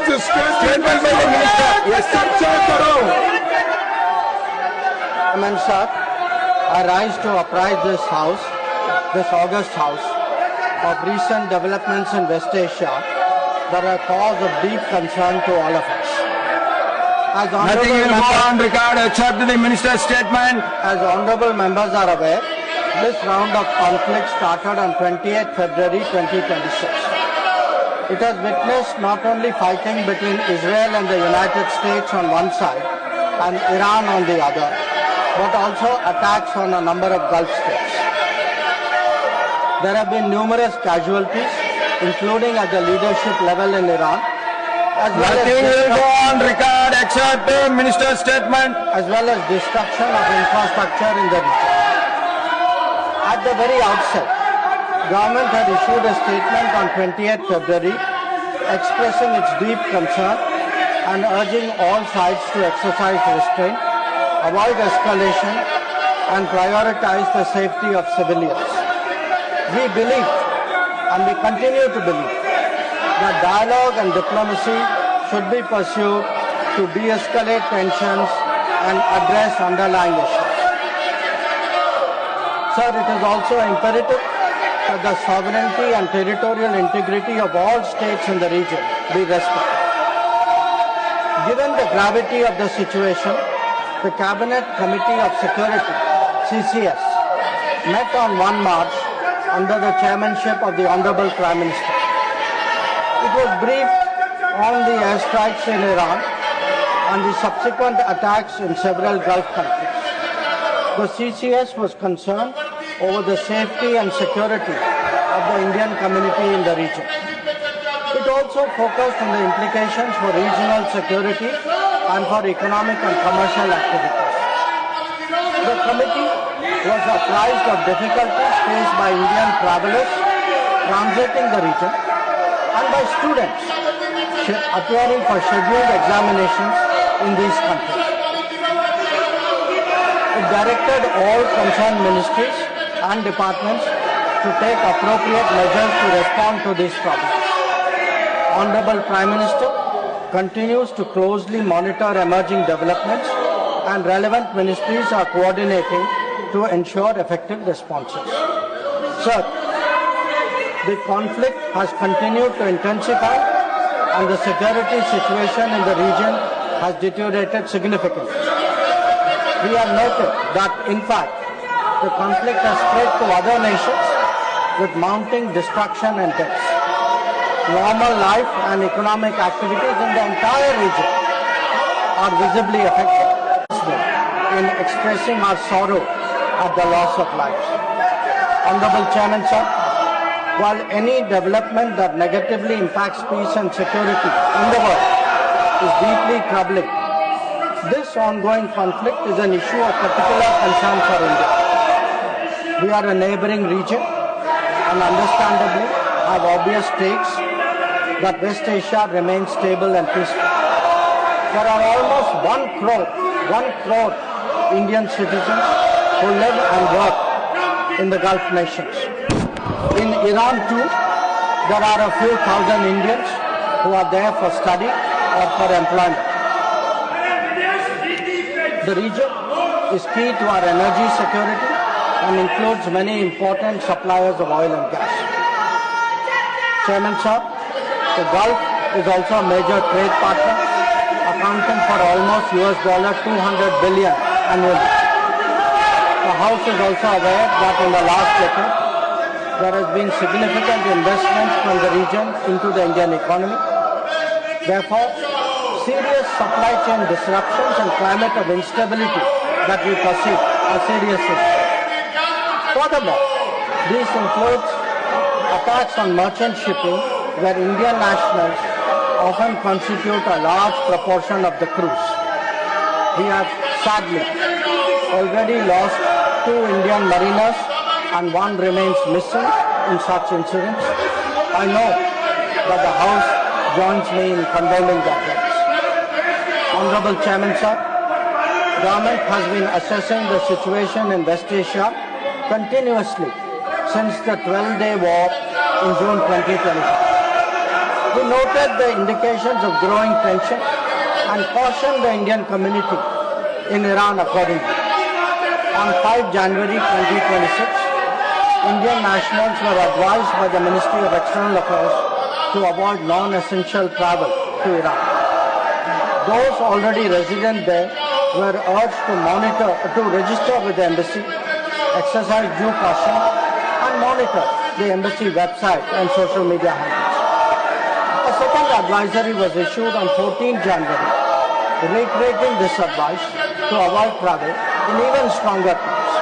Statement by the minister. Yes, sir. Chairman sir, I rise to apprise this august house, of recent developments in West Asia that are a cause of deep concern to all of us. Nothing will go on record except the minister's statement. As honorable members are aware, this round of conflict started on 28 February 2026. It has witnessed not only fighting between Israel and the United States on one side and Iran on the other, but also attacks on a number of Gulf states. There have been numerous casualties, including at the leadership level in Iran, Nothing will go on record except the minister's statement. As well as destruction of infrastructure in the region. At the very outset, government had issued a statement on 28 February expressing its deep concern and urging all sides to exercise restraint, avoid escalation, and prioritize the safety of civilians. We believe, and we continue to believe, that dialogue and diplomacy should be pursued to de-escalate tensions and address underlying issues. Sir, it is also imperative that the sovereignty and territorial integrity of all states in the region be respected. Given the gravity of the situation, the Cabinet Committee of Security, CCS, met on 1 March under the chairmanship of the Honorable Prime Minister. It was briefed on the airstrikes in Iran and the subsequent attacks in several Gulf countries. The CCS was concerned over the safety and security of the Indian community in the region. It also focused on the implications for regional security and for economic and commercial activities. The committee was apprised of difficulties faced by Indian travelers transiting the region and by students appearing for scheduled examinations in these countries. It directed all concerned ministries and departments to take appropriate measures to respond to these problems. Honorable Prime Minister continues to closely monitor emerging developments and relevant ministries are coordinating to ensure effective responses. Sir, the conflict has continued to intensify and the security situation in the region has deteriorated significantly. We have noted that, in fact, the conflict has spread to other nations with mounting destruction and deaths. Normal life and economic activities in the entire region are visibly affected. In expressing our sorrow at the loss of lives. Honorable Chairman, sir, while any development that negatively impacts peace and security in the world is deeply troubling, this ongoing conflict is an issue of particular concern for India. We are a neighboring region and understandably have obvious stakes that West Asia remains stable and peaceful. There are almost 1 crore Indian citizens who live and work in the Gulf nations. In Iran too, there are a few thousand Indians who are there for study or for employment. The region is key to our energy security and includes many important suppliers of oil and gas. Chairman sir, the Gulf is also a major trade partner, accounting for almost $200 billion annually. The House is also aware that in the last decade, there has been significant investments from the region into the Indian economy. Therefore, serious supply chain disruptions and climate of instability that we perceive are serious issues. Furthermore, these include attacks on merchant shipping where Indian nationals often constitute a large proportion of the crews. We have sadly already lost 2 Indian mariners and 1 remains missing in such incidents. I know that the House joins me in condoling their deaths. Honorable Chairman, sir, government has been assessing the situation in West Asia continuously since the 12-day war in June 2025. We noted the indications of growing tension and cautioned the Indian community in Iran accordingly. On 5 January 2026, Indian nationals were advised by the Ministry of External Affairs to avoid non-essential travel to Iran. Those already resident there were urged to register with the embassy, exercise due caution, and monitor the embassy website and social media handles. A second advisory was issued on 14 January, reiterating this advice to avoid travel in even stronger terms.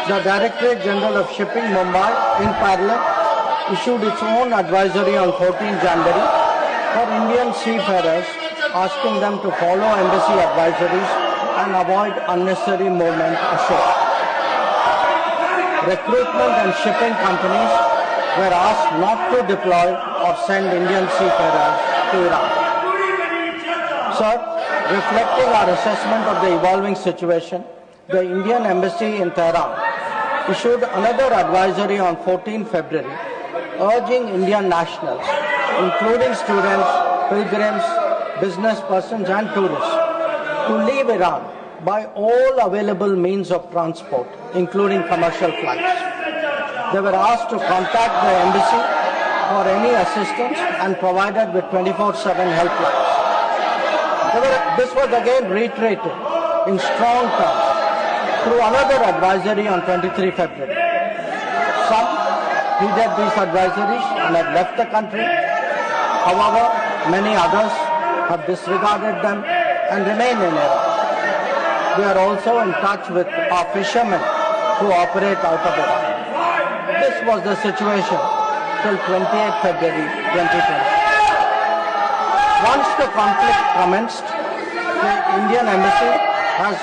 The Directorate General of Shipping, Mumbai, in parallel, issued its own advisory on 14 January for Indian seafarers, asking them to follow embassy advisories and avoid unnecessary movement ashore. Recruitment and shipping companies were asked not to deploy or send Indian seafarers to Iran. Sir, reflecting our assessment of the evolving situation, the Indian Embassy in Tehran issued another advisory on 14 February, urging Indian nationals, including students, pilgrims, business persons and tourists, to leave Iran by all available means of transport, including commercial flights. They were asked to contact the embassy for any assistance and provided with 24/7 helplines. This was again reiterated in strong terms through another advisory on 23 February. Some heeded these advisories and have left the country. However, many others have disregarded them and remain in Iran. We are also in touch with our fishermen who operate out of Iran. This was the situation till 28 February 2020. Once the conflict commenced, the Indian Embassy has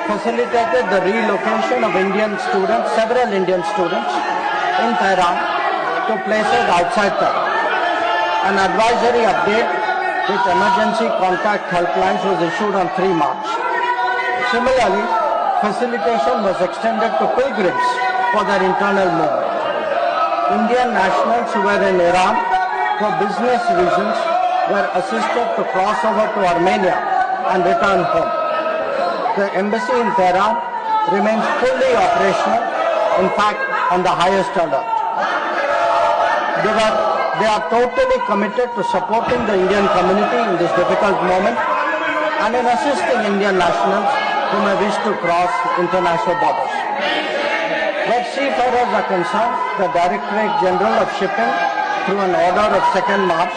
facilitated the relocation of several Indian students in Tehran to places outside Tehran. An advisory update with emergency contact helplines was issued on 3 March. Similarly, facilitation was extended to pilgrims for their internal movement. Indian nationals who were in Iran for business reasons were assisted to cross over to Armenia and return home. The embassy in Tehran remains fully operational, in fact, on the highest alert. They are totally committed to supporting the Indian community in this difficult moment and in assisting Indian nationals who may wish to cross international borders. Where seafarers are concerned, the Directorate General of Shipping, through an order of 2nd March,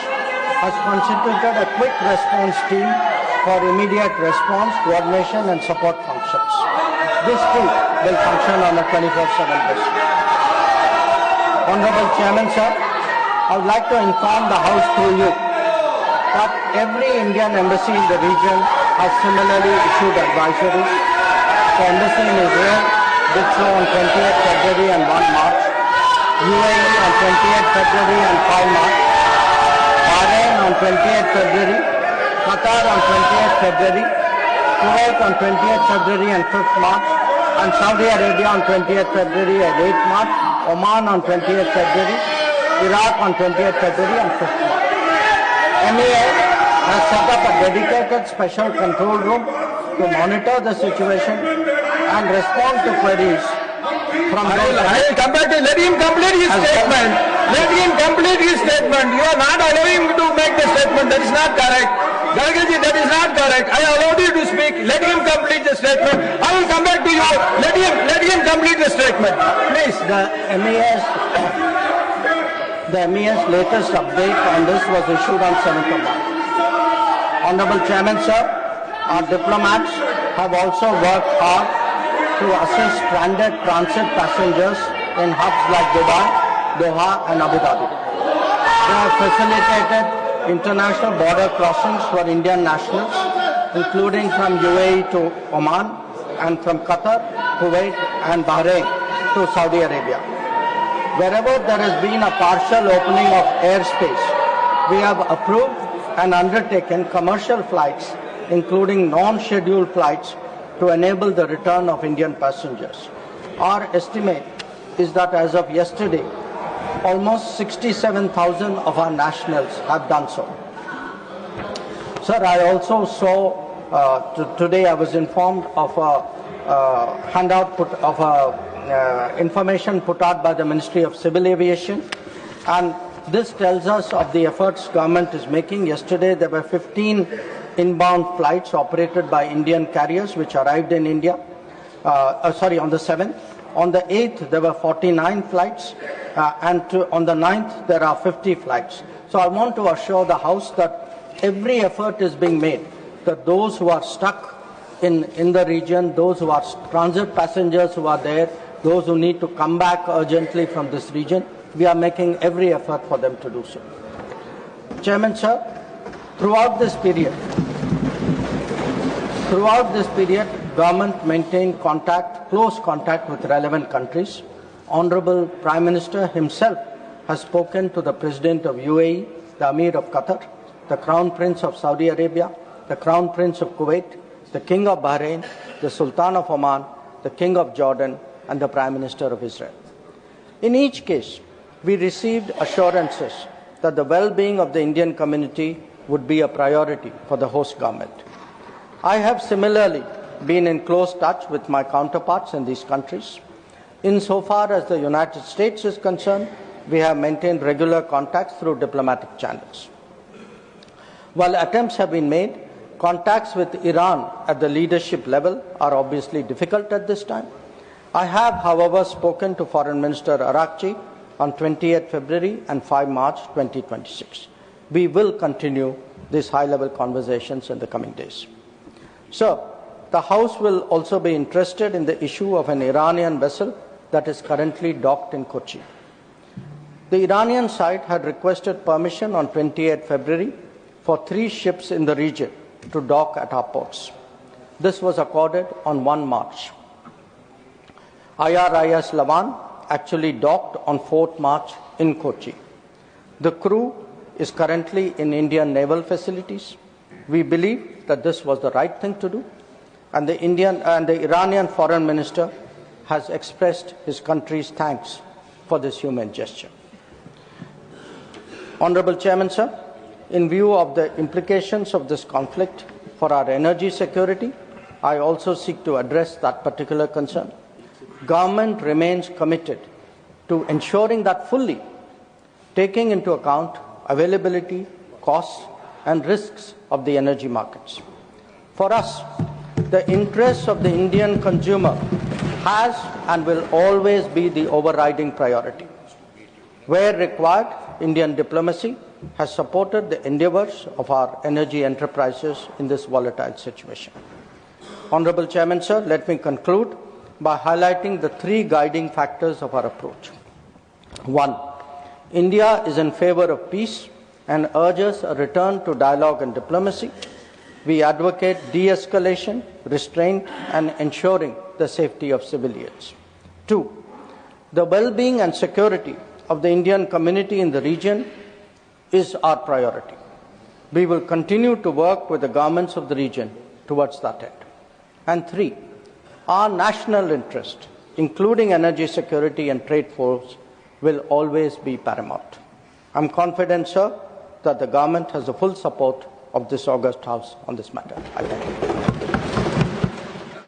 has constituted a quick response team for immediate response, coordination and support functions. This team will function on a 24/7 basis. Honorable Chairman, sir, I would like to inform the House through you that every Indian embassy in the region has similarly issued advisories. The embassy in Israel did so on 28th February and 1 March, UAE on 28th February and 5 March, Bahrain on 28th February, Qatar on 28th February, Kuwait on 28th February and 5th March, and Saudi Arabia on 20th February and 8th March, Oman on 20th February, Iraq on 20th February and 5th March. MEA has set up a dedicated special control room to monitor the situation and respond to queries from I will come back to let him complete his statement. Let him complete his statement. You are not allowing him to make the statement. That is not correct. Gargaji, that is not correct. I allowed you to speak. Let him complete the statement. I will come back to you. Let him complete the statement. Please. The MEA's latest update on this was issued on 7th of March. Honorable Chairman, sir, our diplomats have also worked hard to assist stranded transit passengers in hubs like Dubai, Doha and Abu Dhabi. They have facilitated international border crossings for Indian nationals, including from UAE to Oman and from Qatar, Kuwait and Bahrain to Saudi Arabia. Wherever there has been a partial opening of airspace, we have approved and undertaken commercial flights, including non-scheduled flights, to enable the return of Indian passengers. Our estimate is that as of yesterday, almost 67,000 of our nationals have done so. Sir, I also saw, today I was informed of a handout information put out by the Ministry of Civil Aviation, and this tells us of the efforts government is making. Yesterday there were 15 inbound flights operated by Indian carriers which arrived in India, on the 7th. On the 8th there were 49 flights, and on the 9th there are 50 flights. So I want to assure the House that every effort is being made that those who are stuck in the region, those who are transit passengers who are there, those who need to come back urgently from this region, we are making every effort for them to do so. Chairman, sir, throughout this period, government maintained close contact with relevant countries. Honorable Prime Minister himself has spoken to the President of UAE, the Amir of Qatar, the Crown Prince of Saudi Arabia, the Crown Prince of Kuwait, the King of Bahrain, the Sultan of Oman, the King of Jordan, and the Prime Minister of Israel. In each case, we received assurances that the well-being of the Indian community would be a priority for the host government. I have similarly been in close touch with my counterparts in these countries. Insofar as the United States is concerned, we have maintained regular contacts through diplomatic channels. While attempts have been made, contacts with Iran at the leadership level are obviously difficult at this time. I have, however, spoken to Foreign Minister Arakchi on 28 February and 5 March 2026. We will continue these high-level conversations in the coming days. Sir, the House will also be interested in the issue of an Iranian vessel that is currently docked in Kochi. The Iranian side had requested permission on 28 February for 3 ships in the region to dock at our ports. This was accorded on 1 March. IRIS Lavan actually docked on 4th March in Kochi. The crew is currently in Indian naval facilities. We believe that this was the right thing to do, and the Iranian foreign minister has expressed his country's thanks for this humane gesture. Honorable Chairman, sir, in view of the implications of this conflict for our energy security, I also seek to address that particular concern. Government remains committed to ensuring that fully taking into account availability, costs, and risks of the energy markets. For us, the interests of the Indian consumer has and will always be the overriding priority. Where required, Indian diplomacy has supported the endeavours of our energy enterprises in this volatile situation. Honourable Chairman, sir, let me conclude by highlighting the 3 guiding factors of our approach. 1. India is in favour of peace and urges a return to dialogue and diplomacy. We advocate de-escalation, restraint, and ensuring the safety of civilians. 2. The well-being and security of the Indian community in the region is our priority. We will continue to work with the governments of the region towards that end. And 3. Our national interest, including energy security and trade flows, will always be paramount. I am confident, sir, that the government has the full support of this august House on this matter. I thank you.